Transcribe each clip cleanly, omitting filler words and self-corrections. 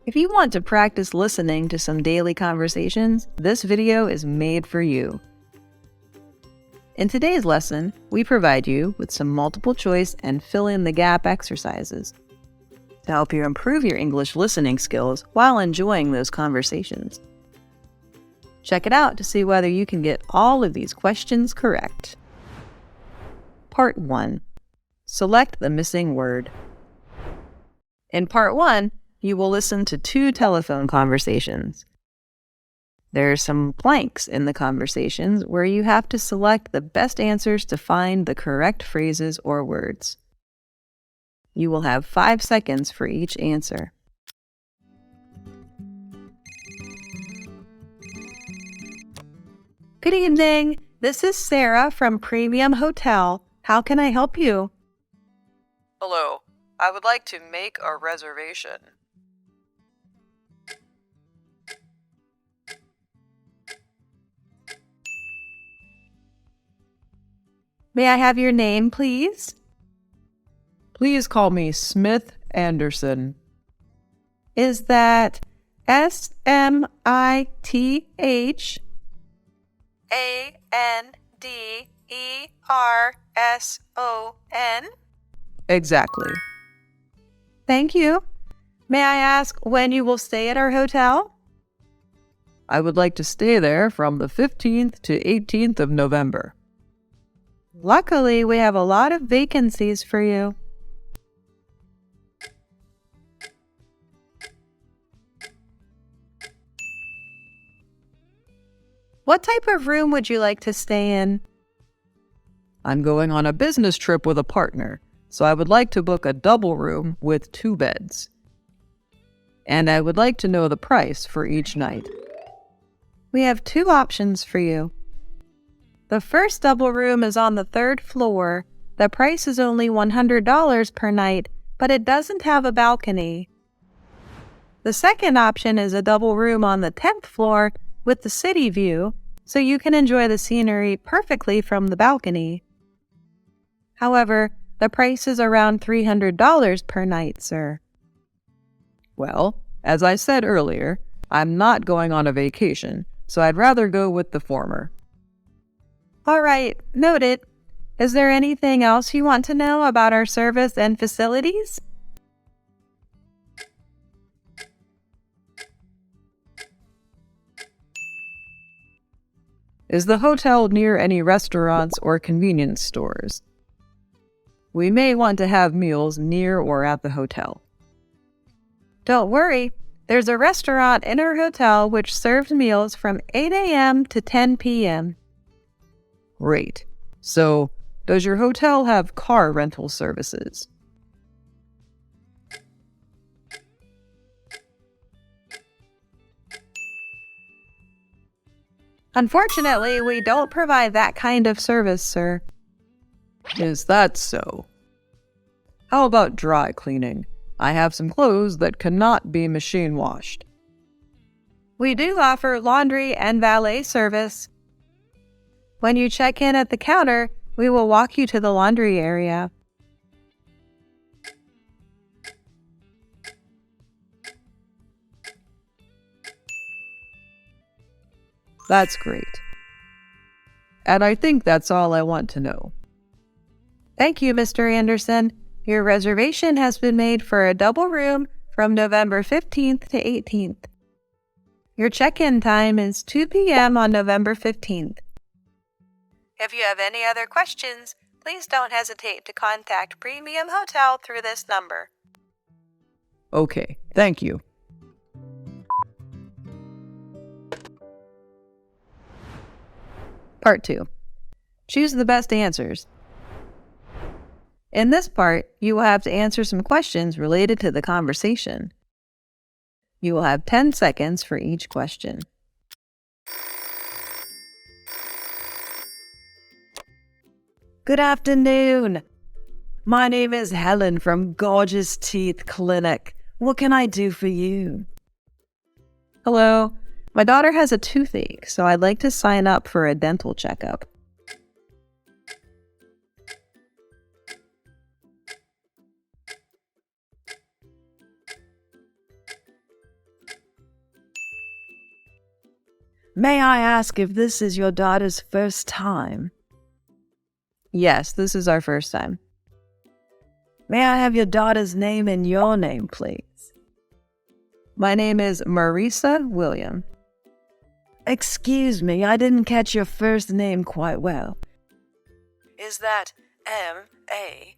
If you want to practice listening to some daily conversations, this video is made for you. In today's lesson, we provide you with some multiple choice and fill in the gap exercises to help you improve your English listening skills while enjoying those conversations. Check it out to see whether you can get all of these questions correct. Part 1. Select the missing word. In Part 1, you will listen to 2 telephone conversations. There are some blanks in the conversations where you have to select the best answers to find the correct phrases or words. You will have 5 seconds for each answer. Good evening. This is Sarah from Premium Hotel. How can I help you? Hello. I would like to make a reservation. May I have your name, please? Please call me Smith Anderson. Is that SMITHANDERSON? Exactly. Thank you. May I ask when you will stay at our hotel? I would like to stay there from the 15th to 18th of November. Luckily, we have a lot of vacancies for you. What type of room would you like to stay in? I'm going on a business trip with a partner, so I would like to book a double room with 2 beds. And I would like to know the price for each night. We have 2 options for you. The first double room is on the 3rd floor. The price is only $100 per night, but it doesn't have a balcony. The second option is a double room on the 10th floor with the city view, so you can enjoy the scenery perfectly from the balcony. However, the price is around $300 per night, sir. Well, as I said earlier, I'm not going on a vacation, so I'd rather go with the former. All right, noted. Is there anything else you want to know about our service and facilities? Is the hotel near any restaurants or convenience stores? We may want to have meals near or at the hotel. Don't worry, there's a restaurant in our hotel which serves meals from 8 a.m. to 10 p.m. Great. So, does your hotel have car rental services? Unfortunately, we don't provide that kind of service, sir. Is that so? How about dry cleaning? I have some clothes that cannot be machine washed. We do offer laundry and valet service. When you check in at the counter, we will walk you to the laundry area. That's great. And I think that's all I want to know. Thank you, Mr. Anderson. Your reservation has been made for a double room from November 15th to 18th. Your check-in time is 2 p.m. on November 15th. If you have any other questions, please don't hesitate to contact Premium Hotel through this number. Okay, thank you. Part 2. Choose the best answers. In this part, you will have to answer some questions related to the conversation. You will have 10 seconds for each question. Good afternoon. My name is Helen from Gorgeous Teeth Clinic. What can I do for you? Hello. My daughter has a toothache, so I'd like to sign up for a dental checkup. May I ask if this is your daughter's first time? Yes, this is our first time. May I have your daughter's name and your name, please? My name is Marisa William. Excuse me, I didn't catch your first name quite well. Is that M-A-R-I-S-E?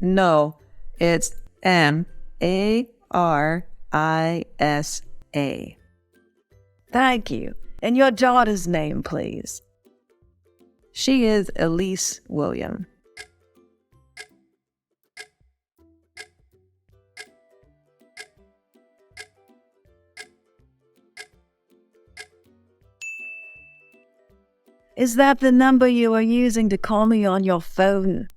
No, it's M-A-R-I-S-A. Thank you. And your daughter's name, please? She is Elise William. Is that the number you are using to call me on your phone?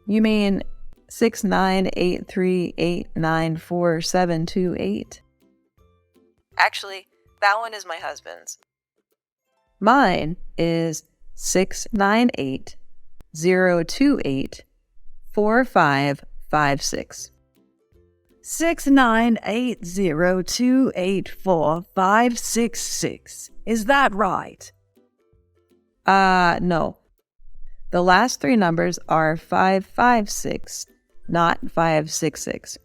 You mean 6983894728? Actually, that one is my husband's. Mine is 698-028-4556. 698-028-4566. Is that right? No. The last three numbers are 556, not 566.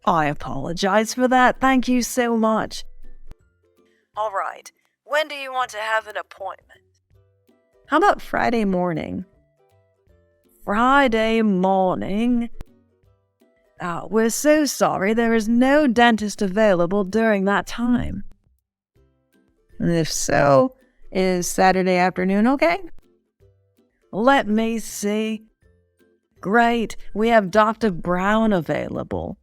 I apologize for that. Thank you so much. All right. When do you want to have an appointment? How about Friday morning? Friday morning? We're so sorry. There is no dentist available during that time. And if so, is Saturday afternoon okay? Let me see. Great. We have Dr. Brown available.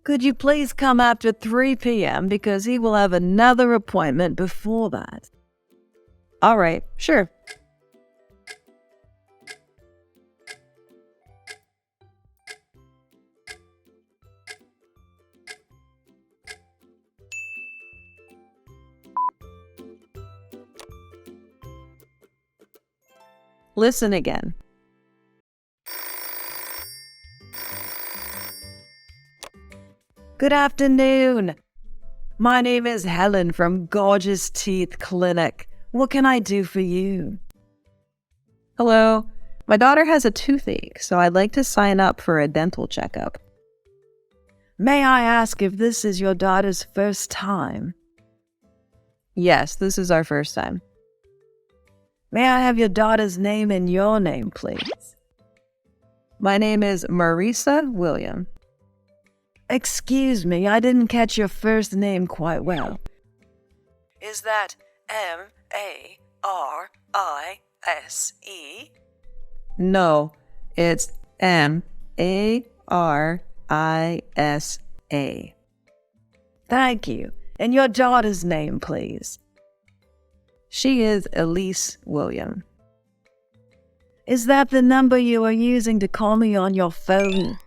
Could you please come after 3 p.m. because he will have another appointment before that? All right, sure. Listen again. Good afternoon. My name is Helen from Gorgeous Teeth Clinic. What can I do for you? Hello. My daughter has a toothache, so I'd like to sign up for a dental checkup. May I ask if this is your daughter's first time? Yes, this is our first time. May I have your daughter's name and your name, please? My name is Marisa William. Excuse me, I didn't catch your first name quite well. Is that M-A-R-I-S-E? No, it's M-A-R-I-S-A. Thank you. And your daughter's name, please? She is Elise William. Is that the number you are using to call me on your phone?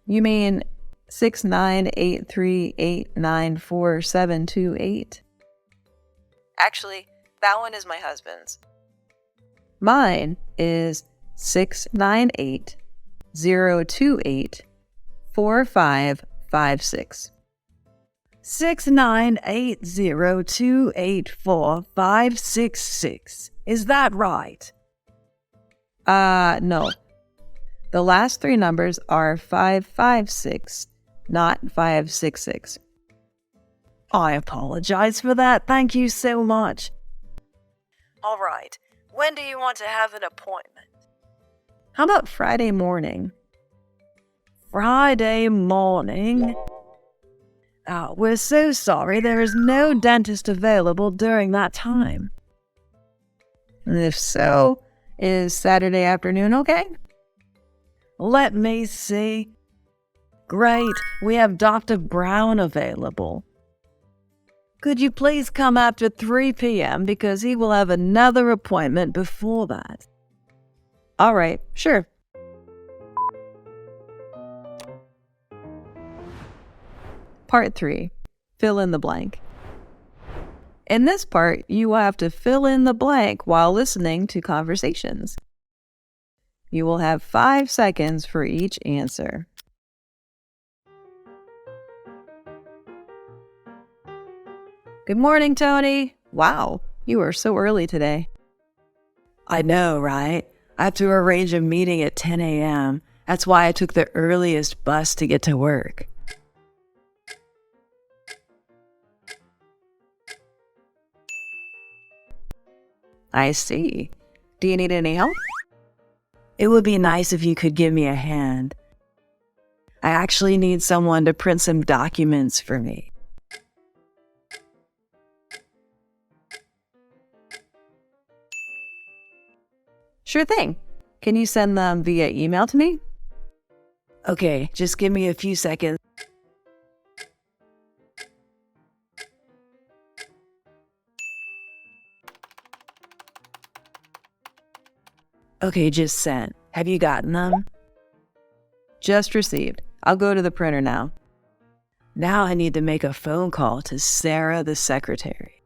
You mean 6983894728? Actually, that one is my husband's. Mine is 698-028-4556. 698-028-4566. Is that right? No. The last three numbers are 556, not 566. I apologize for that. Thank you so much. All right. When do you want to have an appointment? How about Friday morning? Friday morning? We're so sorry. There is no dentist available during that time. And if so, is Saturday afternoon okay? Let me see. Great. We have Dr. Brown available. Could you please come after 3 p.m. because he will have another appointment before that? All right, sure. Part 3. Fill in the blank. In this part, you will have to fill in the blank while listening to conversations. You will have 5 seconds for each answer. Good morning, Tony. Wow, you are so early today. I know, right? I have to arrange a meeting at 10 a.m. That's why I took the earliest bus to get to work. I see. Do you need any help? It would be nice if you could give me a hand. I actually need someone to print some documents for me. Sure thing. Can you send them via email to me? Okay, just give me a few seconds. Okay, just sent. Have you gotten them? Just received. I'll go to the printer now. Now I need to make a phone call to Sarah, the secretary.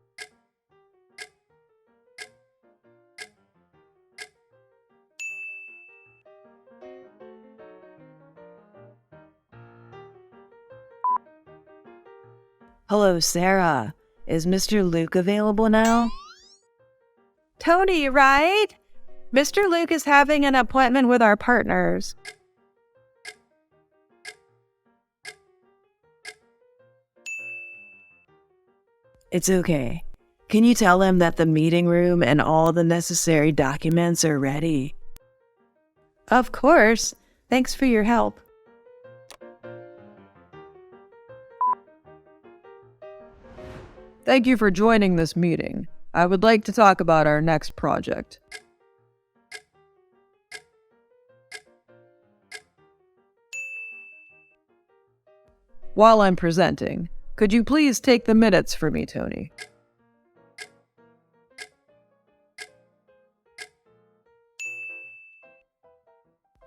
Hello, Sarah. Is Mr. Luke available now? Tony, right? Mr. Luke is having an appointment with our partners. It's okay. Can you tell him that the meeting room and all the necessary documents are ready? Of course. Thanks for your help. Thank you for joining this meeting. I would like to talk about our next project. While I'm presenting, could you please take the minutes for me, Tony?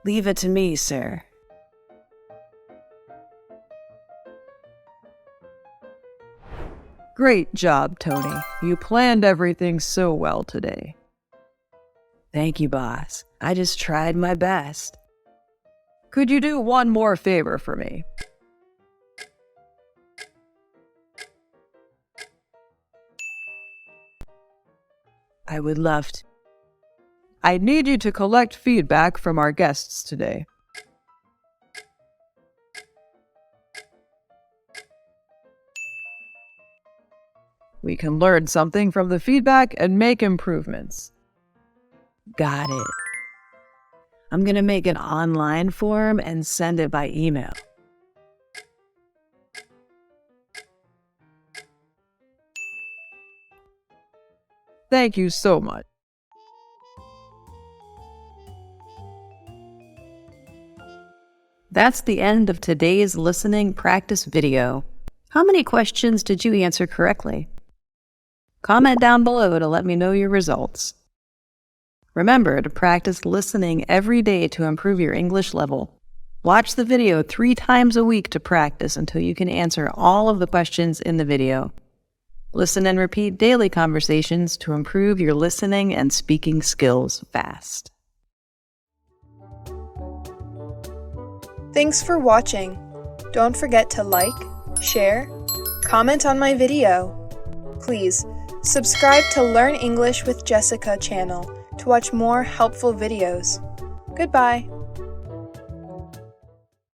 Leave it to me, sir. Great job, Tony. You planned everything so well today. Thank you, boss. I just tried my best. Could you do one more favor for me? I would love to. I need you to collect feedback from our guests today. We can learn something from the feedback and make improvements. Got it. I'm going to make an online form and send it by email. Thank you so much. That's the end of today's listening practice video. How many questions did you answer correctly? Comment down below to let me know your results. Remember to practice listening every day to improve your English level. Watch the video 3 times a week to practice until you can answer all of the questions in the video. Listen and repeat daily conversations to improve your listening and speaking skills fast. Thanks for watching. Don't forget to like, share, comment on my video. Please, subscribe to Learn English with Jessica channel to watch more helpful videos. Goodbye.